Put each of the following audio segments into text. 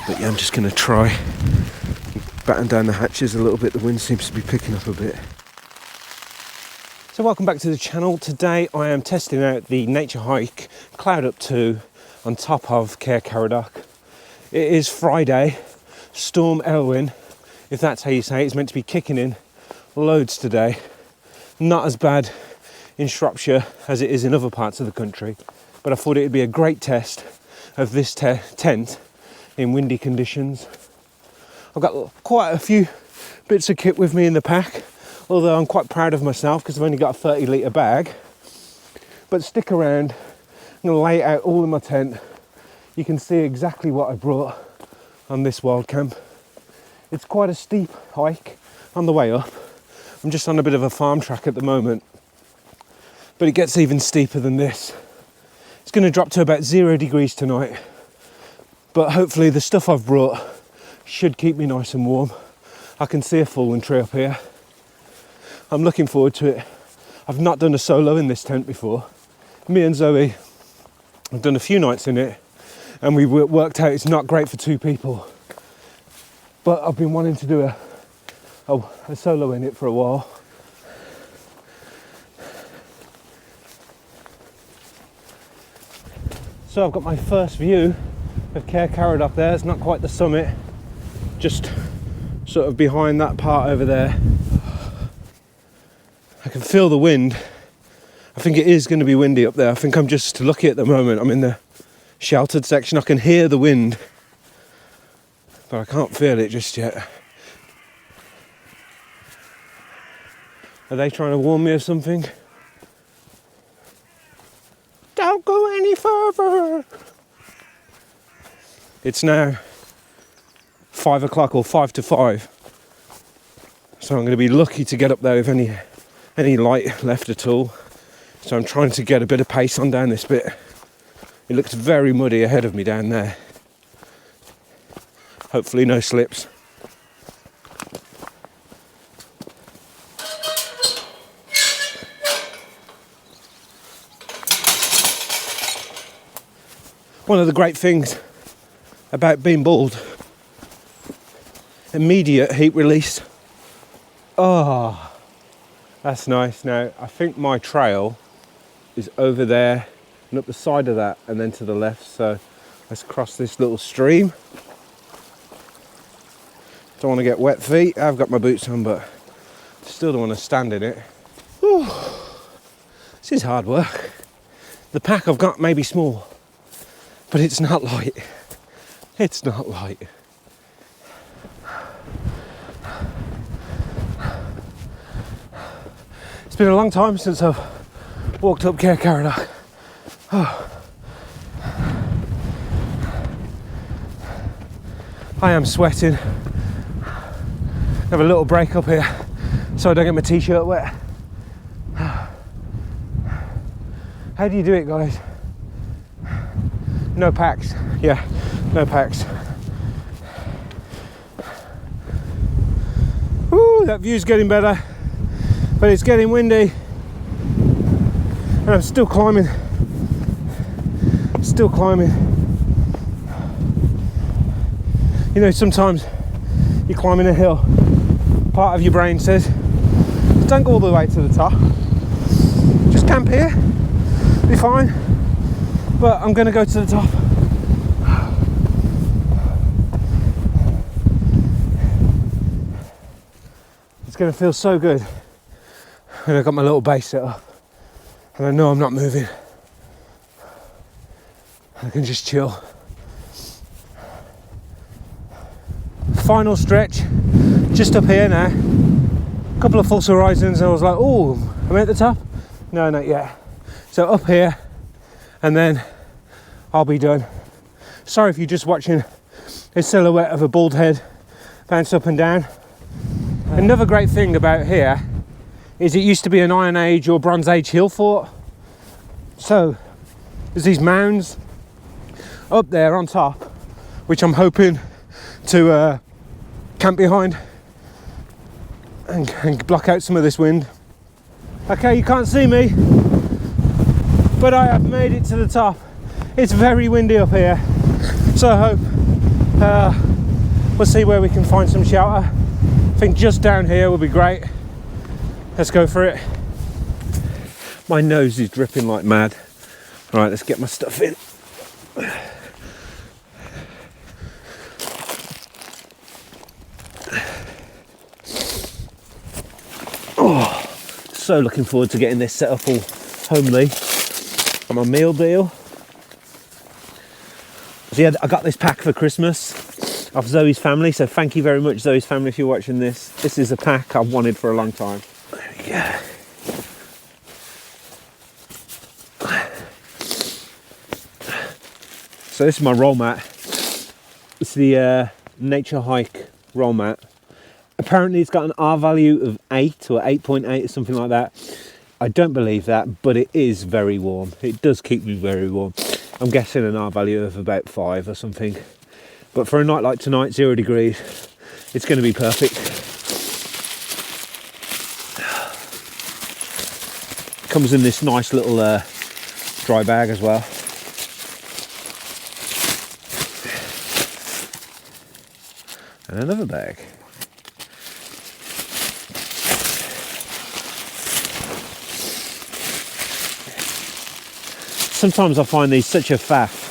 But yeah, I'm just going to try batten down the hatches a little bit. The wind seems to be picking up a bit. So welcome back to the channel. Today I am testing out the Naturehike Cloud Up 2 on top of Caer Caradoc. It is Friday. Storm Eowyn, if that's how you say it, is meant to be kicking in loads today. Not as bad in Shropshire as it is in other parts of the country, but I thought it would be a great test of this tent in windy conditions. I've got quite a few bits of kit with me in the pack, although I'm quite proud of myself because I've only got a 30-litre bag. But stick around, I'm going to lay out all in my tent. You can see exactly what I brought on this wild camp. It's quite a steep hike on the way up. I'm just on a bit of a farm track at the moment, but it gets even steeper than this. It's going to drop to about 0 degrees tonight, but hopefully the stuff I've brought should keep me nice and warm. I can see a fallen tree up here. I'm looking forward to it. I've not done a solo in this tent before. Me and Zoe have done a few nights in it, and we worked out it's not great for 2 people. But I've been wanting to do a solo in it for a while. So I've got my first view of Caer Caradoc there. It's not quite the summit, just sort of behind that part over there. I can feel the wind. I think it is going to be windy up there. I think I'm just lucky at the moment. I'm in the sheltered section. I can hear the wind, but I can't feel it just yet. Are they trying to warn me of something? Don't go any further. It's now 5 o'clock or 5 to 5. So I'm going to be lucky to get up there with any light left at all. So I'm trying to get a bit of pace on down this bit. It looks very muddy ahead of me down there. Hopefully no slips. One of the great things about being bald, immediate heat release. Oh, that's nice. Now, I think my trail is over there and up the side of that and then to the left. So let's cross this little stream. Don't want to get wet feet. I've got my boots on, but still don't want to stand in it. Whew. This is hard work. The pack I've got may be small, but it's not light. It's not light. It's been a long time since I've walked up Caer Caradoc. Oh. I am sweating. Have a little break up here so I don't get my t-shirt wet. How do you do it, guys? No packs. Yeah, no packs. Woo, that view's getting better, but it's getting windy. And I'm still climbing. Still climbing. You know, sometimes you're climbing a hill, part of your brain says, don't go all the way to the top. Just camp here, be fine. But I'm going to go to the top. It's going to feel so good. And I've got my little base set up. And I know I'm not moving. I can just chill. Final stretch. Just up here now. A couple of false horizons and I was like, oh, am I at the top? No, not yet. So up here. And then I'll be done. Sorry if you're just watching a silhouette of a bald head bounce up and down. Another great thing about here is it used to be an Iron Age or Bronze Age hill fort. So there's these mounds up there on top, which I'm hoping to camp behind and block out some of this wind. Okay, you can't see me, but I have made it to the top. It's very windy up here, so I hope We'll see where we can find some shelter. I think just down here will be great. Let's go for it. My nose is dripping like mad. All right, let's get my stuff in. Oh, so looking forward to getting this set up all homely on my meal deal. So yeah, I got this pack for Christmas off Zoe's family, so thank you very much, Zoe's family, if you're watching this. This is a pack I've wanted for a long time. There we go. So this is my roll mat. It's the Naturehike roll mat. Apparently it's got an R value of 8 or 8.8 or something like that. I don't believe that, but it is very warm. It does keep me very warm. I'm guessing an R value of about 5 or something. But for a night like tonight, 0 degrees, it's going to be perfect. Comes in this nice little dry bag as well. And another bag. Sometimes I find these such a faff.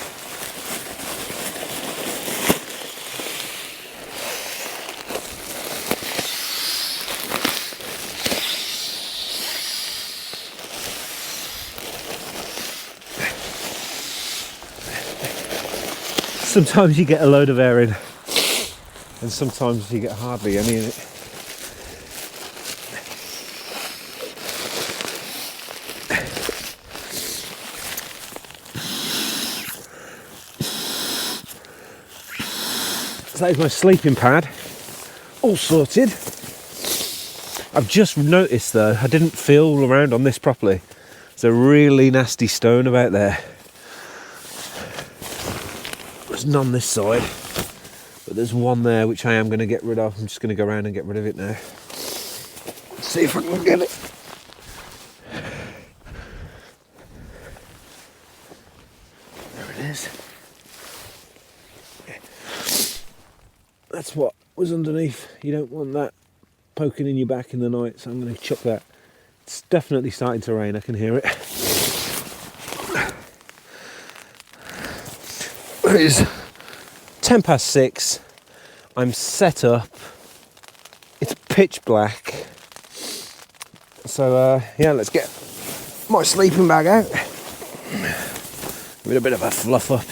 Sometimes you get a load of air in, and sometimes you get hardly any in it. So that is my sleeping pad, all sorted. I've just noticed though, I didn't feel around on this properly. There's a really nasty stone about there. There's none this side, but there's one there which I am going to get rid of. I'm just going to go around and get rid of it now. Let's see if I can get it. There it is. That's what was underneath. You don't want that poking in your back in the night, so I'm going to chuck that. It's definitely starting to rain, I can hear it. It is 6:10. I'm set up. It's pitch black. So yeah, let's get my sleeping bag out. With a bit of a fluff up.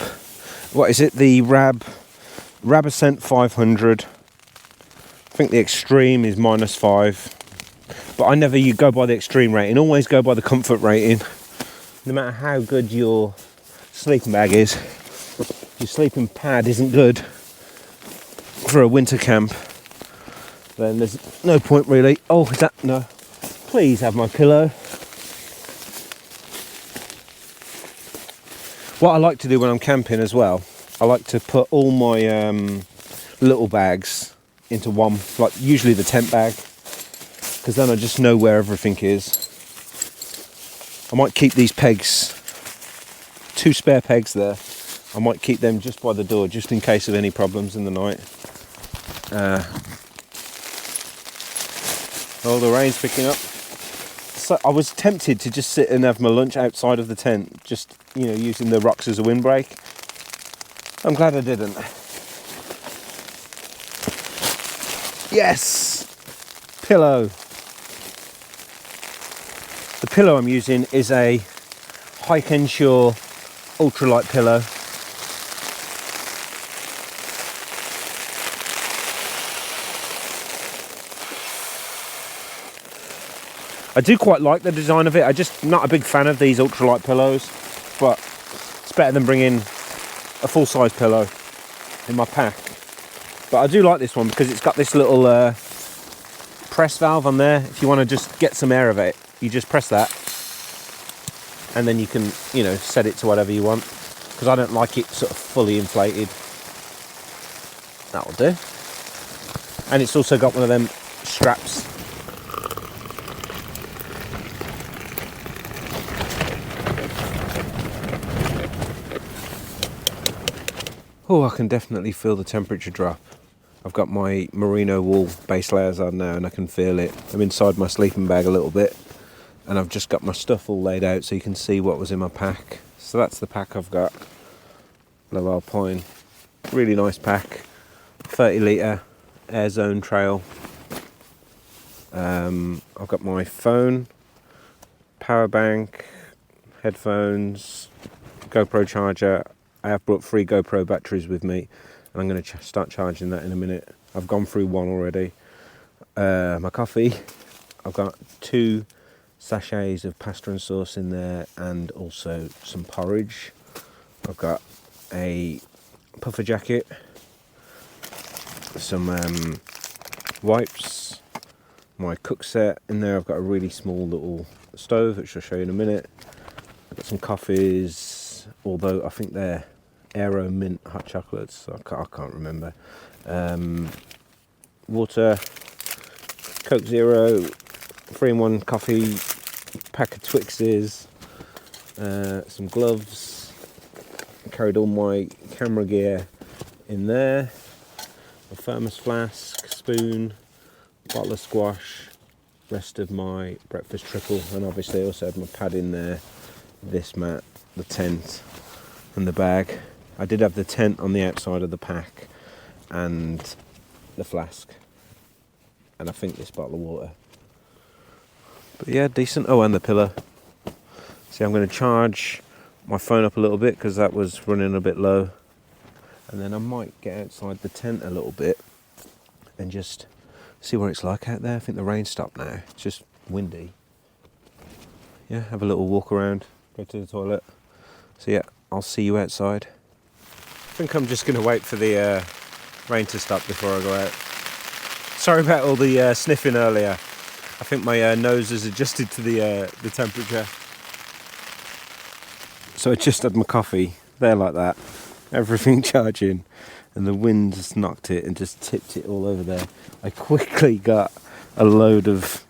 What is it? The Rab Ascent 500. I think the extreme is -5. But I never go by the extreme rating. Always go by the comfort rating. No matter how good your sleeping bag is. Your sleeping pad isn't good for a winter camp, then there's no point really. Oh, is that no? Please have my pillow. What I like to do when I'm camping as well, I like to put all my little bags into one, like usually the tent bag, because then I just know where everything is. I might keep these pegs, 2 spare pegs there. I might keep them just by the door, just in case of any problems in the night. Oh, the rain's picking up. So I was tempted to just sit and have my lunch outside of the tent, just, you know, using the rocks as a windbreak. I'm glad I didn't. Yes! Pillow. The pillow I'm using is a Hike and Shore ultralight pillow. I do quite like the design of it. I'm just not a big fan of these ultralight pillows, but it's better than bringing a full-size pillow in my pack. But I do like this one because it's got this little press valve on there. If you want to just get some air of it, you just press that, and then you can, you know, set it to whatever you want. Because I don't like it sort of fully inflated. That'll do. And it's also got one of them straps. Oh, I can definitely feel the temperature drop. I've got my merino wool base layers on now and I can feel it. I'm inside my sleeping bag a little bit and I've just got my stuff all laid out so you can see what was in my pack. So that's the pack I've got. Low Alpine. Really nice pack. 30 litre air zone trail. I've got my phone, power bank, headphones, GoPro charger. I have brought 3 GoPro batteries with me and I'm going to start charging that in a minute. I've gone through one already. My coffee. I've got 2 sachets of pasta and sauce in there and also some porridge. I've got a puffer jacket, some wipes, my cook set in there. I've got a really small little stove which I'll show you in a minute. I've got some coffees, although I think they're Aero mint hot chocolates, so I can't remember. Water, Coke Zero, 3-in-1 coffee, pack of Twixes, some gloves. Carried all my camera gear in there, a thermos flask, spoon, bottle of squash, rest of my breakfast trickle, and obviously I also had my pad in there, this mat, the tent and the bag. I did have the tent on the outside of the pack and the flask and I think this bottle of water. But yeah, decent. Oh, and the pillow. See, I'm going to charge my phone up a little bit because that was running a bit low, and then I might get outside the tent a little bit and just see what it's like out there. I think the rain stopped now. It's just windy. Yeah, have a little walk around, go to the toilet. So yeah, I'll see you outside. I think I'm just going to wait for the rain to stop before I go out. Sorry about all the sniffing earlier. I think my nose has adjusted to the temperature. So I just had my coffee there like that, everything charging, and the wind just knocked it and just tipped it all over there. I quickly got a load of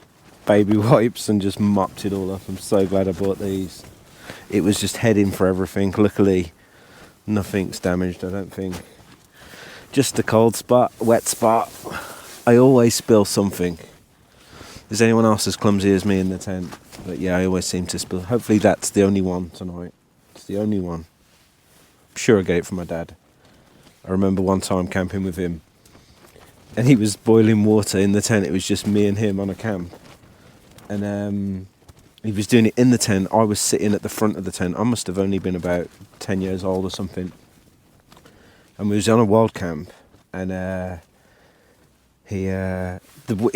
baby wipes and just mopped it all up. I'm so glad I bought these. It was just heading for everything. Luckily, nothing's damaged, I don't think. Just a cold spot, wet spot. I always spill something. Is anyone else as clumsy as me in the tent? But yeah, I always seem to spill. Hopefully that's the only one tonight. It's the only one. I'm sure I get it from my dad. I remember one time camping with him and he was boiling water in the tent. It was just me and him on a camp. And he was doing it in the tent. I was sitting at the front of the tent. I must have only been about 10 years old or something. And we was on a wild camp and he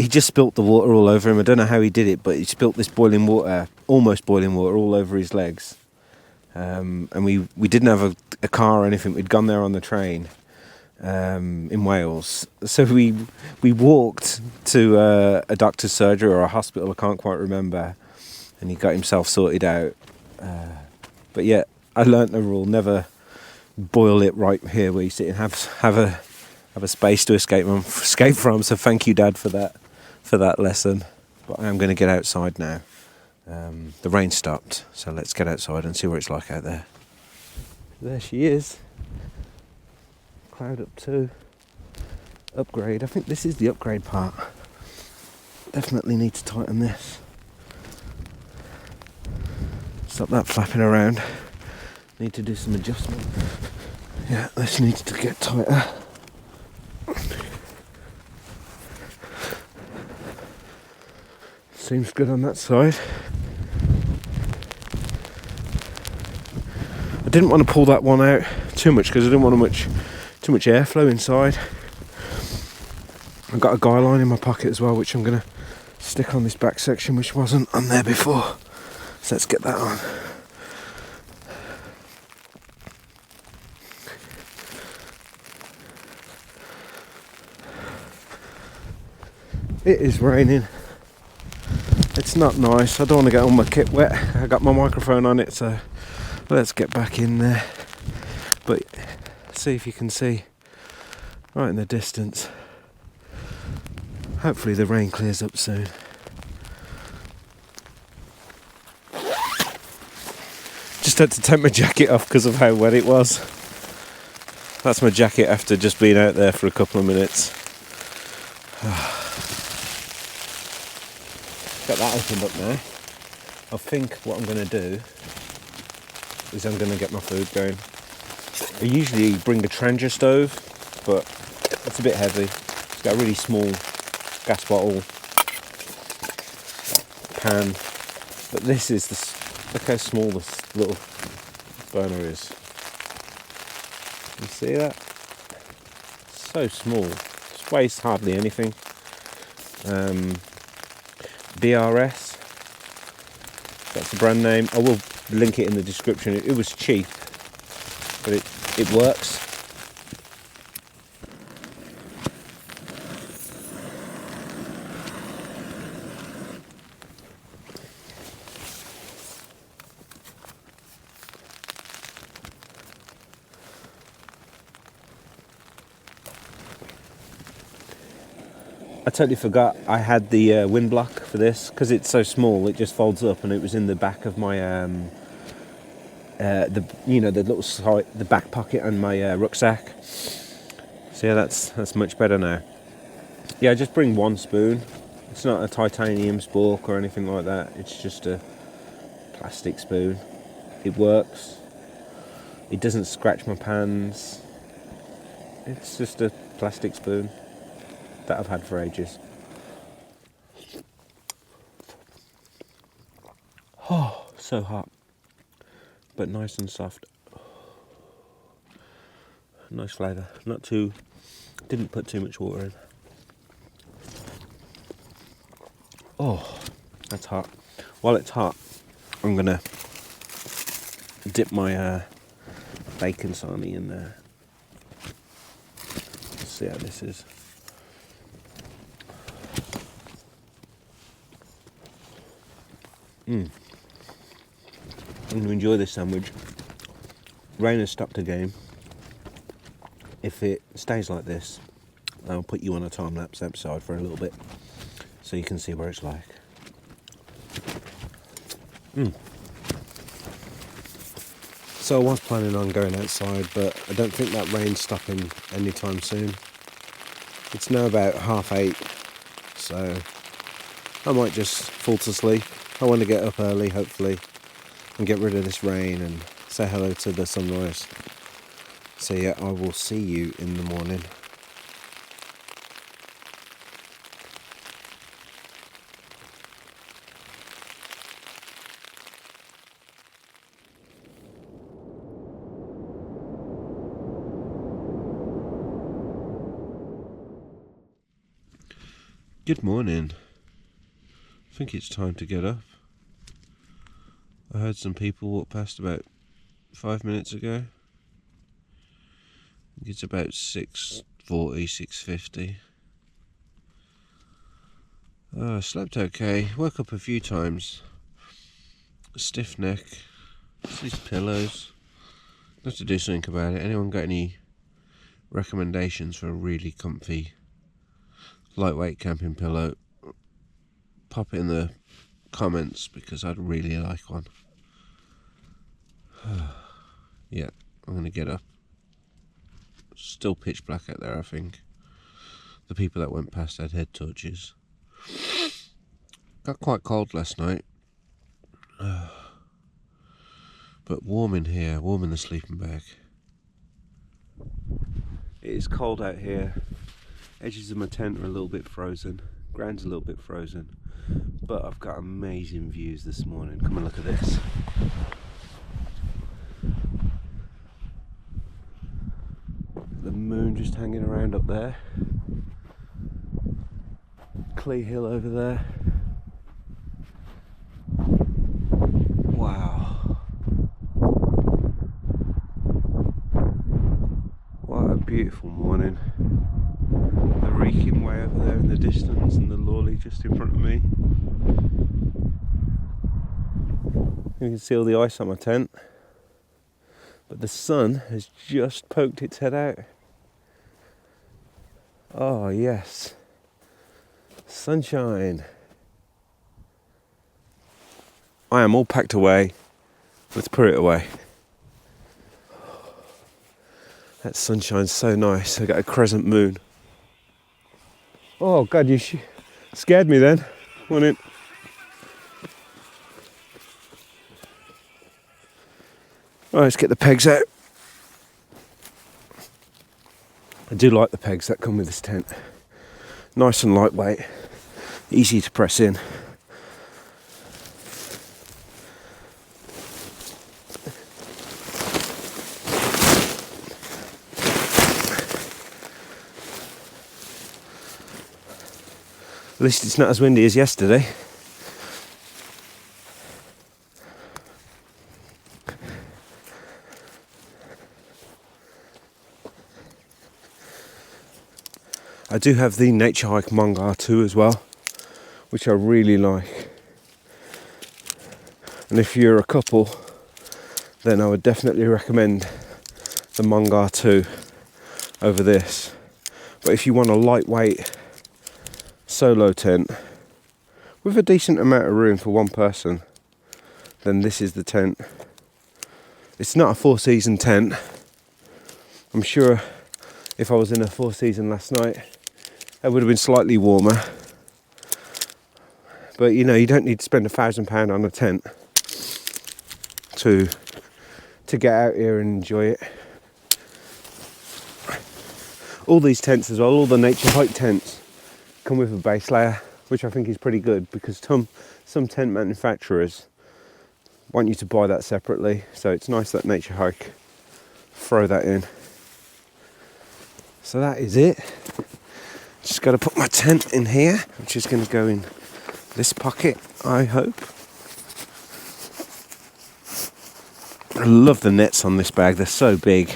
just spilt the water all over him. I don't know how he did it, but he spilt this boiling water, almost boiling water, all over his legs. And we didn't have a car or anything. We'd gone there on the train in Wales. So we walked to a doctor's surgery or a hospital, I can't quite remember. And he got himself sorted out. But yeah, I learnt the rule, never boil it right here where you sit and have a space to escape from. So thank you, Dad, for that lesson. But I am going to get outside now. The rain stopped, so let's get outside and see what it's like out there. There she is. Cloud Up 2. Upgrade. I think this is the upgrade part. Definitely need to tighten this. Stop that flapping around. Need to do some adjustment. Yeah, this needs to get tighter. Seems good on that side. I didn't want to pull that one out too much because I didn't want too much airflow inside. I've got a guy line in my pocket as well, which I'm going to stick on this back section, which wasn't on there before. So let's get that on. It is raining. It's not nice. I don't want to get all my kit wet. I got my microphone on it, so let's get back in there. But see if you can see right in the distance. Hopefully the rain clears up soon. Just had to take my jacket off because of how wet it was. That's my jacket after just being out there for a couple of minutes. Got that opened up now. I think what I'm going to do is I'm going to get my food going. I usually bring a Trangia stove, but it's a bit heavy. It's got a really small gas bottle, pan, but this is look how small this little burner is. You see that? So small. It weighs hardly anything. BRS. That's the brand name. I will link it in the description. It was cheap, but it works. I totally forgot I had the wind block for this because it's so small. It just folds up, and it was in the back of my the back pocket and my rucksack. So yeah, that's much better now. Yeah, just bring one spoon. It's not a titanium spork or anything like that. It's just a plastic spoon. It works. It doesn't scratch my pans. It's just a plastic spoon that I've had for ages. Oh, so hot, but nice and soft. Nice flavour. Didn't put too much water in. Oh, that's hot. While it's hot, I'm gonna dip my bacon sarnie in there. Let's see how this is. I'm going to enjoy this sandwich. Rain has stopped again. If it stays like this, I'll put you on a time-lapse outside for a little bit so you can see what it's like. So I was planning on going outside, but I don't think that rain's stopping anytime soon. It's now about 8:30, so I might just fall to sleep. I want to get up early, hopefully, and get rid of this rain and say hello to the sunrise. So yeah, I will see you in the morning. Good morning. I think it's time to get up. I heard some people walk past about 5 minutes ago. I think it's about 6:40, 6:50. I slept okay. Woke up a few times. A stiff neck. These pillows. I have to do something about it. Anyone got any recommendations for a really comfy, lightweight camping pillow? Pop it in the comments because I'd really like one. Yeah, I'm going to get up. Still pitch black out there, I think. The people that went past had head torches. Got quite cold last night. But warm in here, warm in the sleeping bag. It is cold out here. Edges of my tent are a little bit frozen. Ground's a little bit frozen. But I've got amazing views this morning. Come and look at this. The moon just hanging around up there. Clee Hill over there. Wow. What a beautiful morning. The reeking way over there in the distance and the lorry just in front of me. You can see all the ice on my tent. But the sun has just poked its head out. Oh yes. Sunshine. I am all packed away. Let's put it away. That sunshine's so nice. I got a crescent moon. Oh God, you scared me then. Come on in. Right, let's get the pegs out. I do like the pegs that come with this tent. Nice and lightweight, easy to press in. At least it's not as windy as yesterday. I do have the Naturehike Mongar 2 as well, which I really like. And if you're a couple, then I would definitely recommend the Mongar 2 over this. But if you want a lightweight solo tent with a decent amount of room for one person, then this is the tent. It's not a 4-season tent. I'm sure if I was in a 4-season last night, it would have been slightly warmer. But you know, you don't need to spend £1,000 on a tent to get out here and enjoy it. All these tents as well, all the Naturehike tents come with a base layer, which I think is pretty good, because some tent manufacturers want you to buy that separately. So it's nice that Naturehike throw that in. So that is it. Just got to put my tent in here, which is going to go in this pocket, I hope. I love the nets on this bag, they're so big.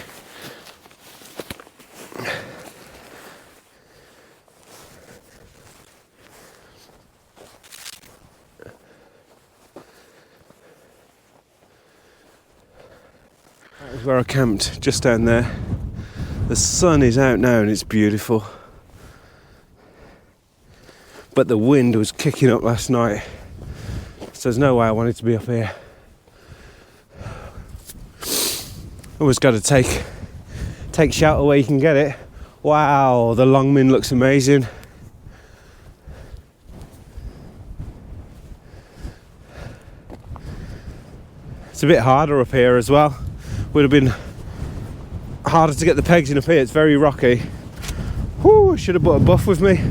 That is where I camped, just down there. The sun is out now and it's beautiful. But the wind was kicking up last night, so there's no way I wanted to be up here. Always got to take shelter where you can get it. Wow, the Longmin looks amazing. It's a bit harder up here as well. Would have been harder to get the pegs in up here. It's very rocky. Whew, I should have brought a buff with me.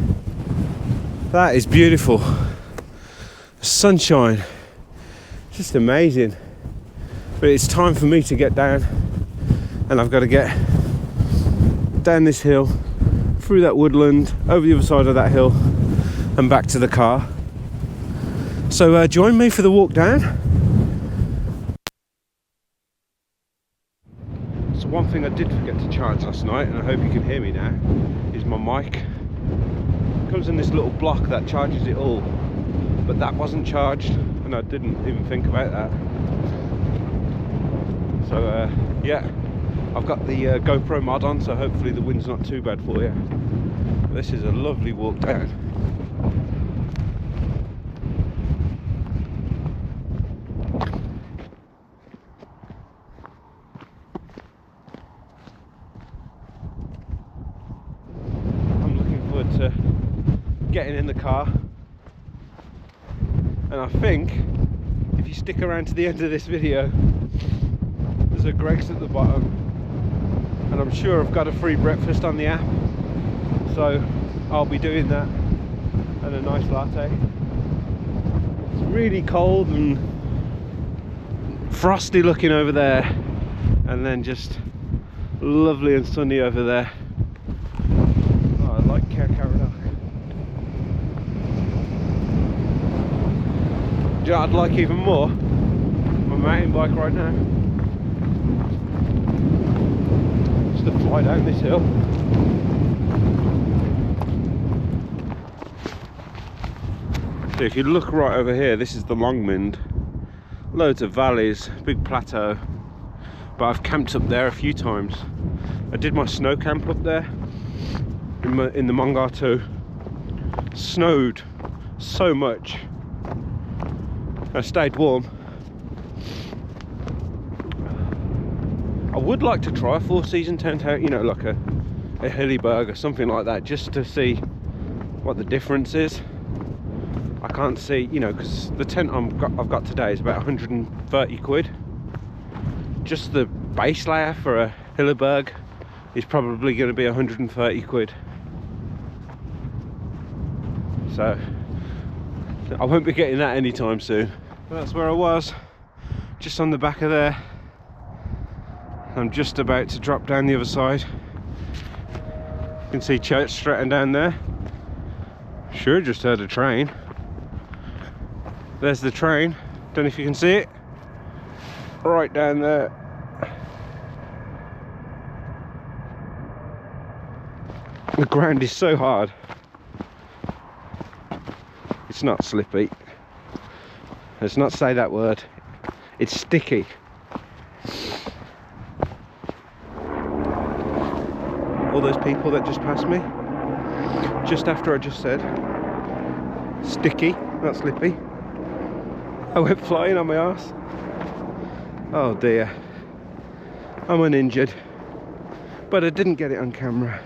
That is beautiful. The sunshine, just amazing. But it's time for me to get down, and I've got to get down this hill, through that woodland, over the other side of that hill, and back to the car. So join me for the walk down. So one thing I did forget to charge last night, and I hope you can hear me now, is my mic. It comes in this little block that charges it all, but that wasn't charged, and I didn't even think about that. So yeah, I've got the GoPro mod on, so hopefully the wind's not too bad for you. This is a lovely walk down. I'm looking forward to getting in the car, and I think if you stick around to the end of this video, there's a Greg's at the bottom, and I'm sure I've got a free breakfast on the app, so I'll be doing that and a nice latte. It's really cold and frosty looking over there, and then just lovely and sunny over there. Oh, I like Caer Caradoc. Do you know what I'd like even more? My mountain bike right now. Just to fly down this hill. So if you look right over here, this is the Longmin. Loads of valleys, big plateau. But I've camped up there a few times. I did my snow camp up there in the Mongar 2. Snowed so much. I stayed warm. I would like to try a 4-season tent out, you know, like a hilly berg or something like that, just to see what the difference is. I can't see, you know, because the tent I've got today is about 130 quid. Just the base layer for a hilly is probably going to be 130 quid. So I won't be getting that anytime soon. But that's where I was, just on the back of there. I'm just about to drop down the other side. You can see Church Stretton down there. Sure, just heard a train. There's the train. Don't know if you can see it. Right down there. The ground is so hard. It's not slippy. Let's not say that word. It's sticky. All those people that just passed me, just after I just said sticky, not slippy, I went flying on my arse. Oh dear. I'm uninjured, but I didn't get it on camera.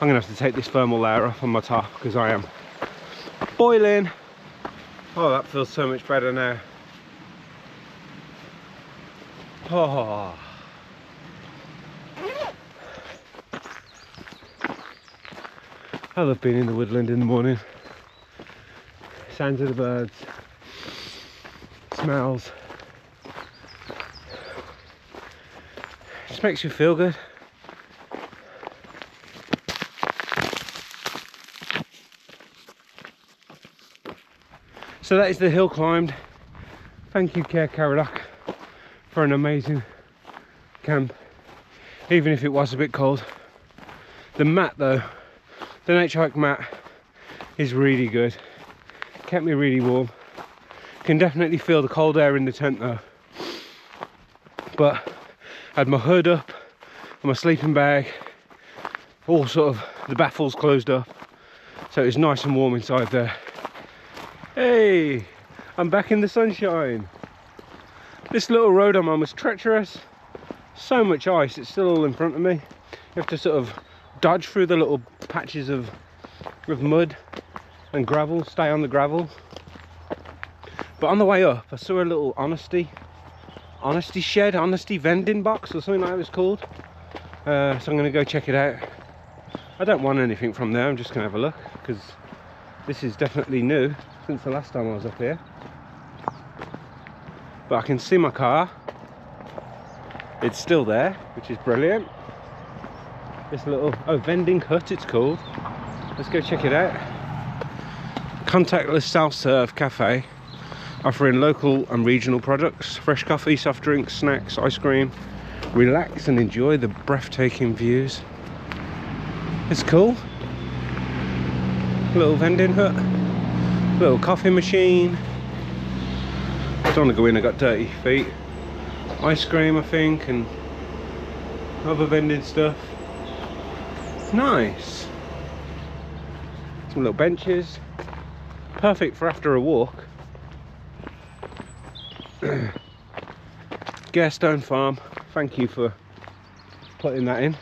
I'm gonna have to take this thermal layer off on my top because I am boiling. Oh, that feels so much better now. Oh. I love being in the woodland in the morning. Sounds of the birds, smells. Just makes you feel good. So that is the hill climbed. Thank you, Caer Caradoc, for an amazing camp, even if it was a bit cold. The mat though, the Naturehike mat is really good. Kept me really warm. Can definitely feel the cold air in the tent though. But I had my hood up and my sleeping bag, all sort of the baffles closed up, so it was nice and warm inside there. Hey, I'm back in the sunshine. This little road I'm on was treacherous. So much ice, it's still all in front of me. You have to sort of dodge through the little patches of mud and gravel, stay on the gravel. But on the way up, I saw a little honesty shed, honesty vending box or something like that it's called. So I'm gonna go check it out. I don't want anything from there, I'm just gonna have a look, because this is definitely new since the last time I was up here. But I can see my car. It's still there, which is brilliant. This little, vending hut it's called. Let's go check it out. Contactless self-serve cafe, offering local and regional products, fresh coffee, soft drinks, snacks, ice cream. Relax and enjoy the breathtaking views. It's cool. Little vending hut. Little coffee machine. I don't want to go in, I got dirty feet. Ice cream I think, and other vending stuff. Nice. Some little benches. Perfect for after a walk. Garestone Farm, thank you for putting that in.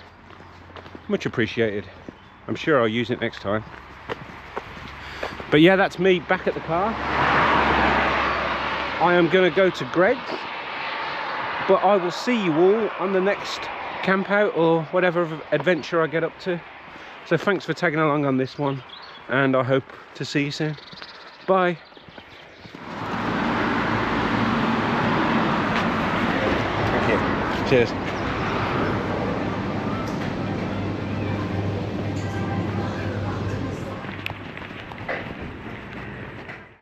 Much appreciated. I'm sure I'll use it next time. But yeah, that's me back at the car. I am going to go to Greg's, but I will see you all on the next camp out or whatever adventure I get up to. So thanks for tagging along on this one, and I hope to see you soon. Bye. Cheers.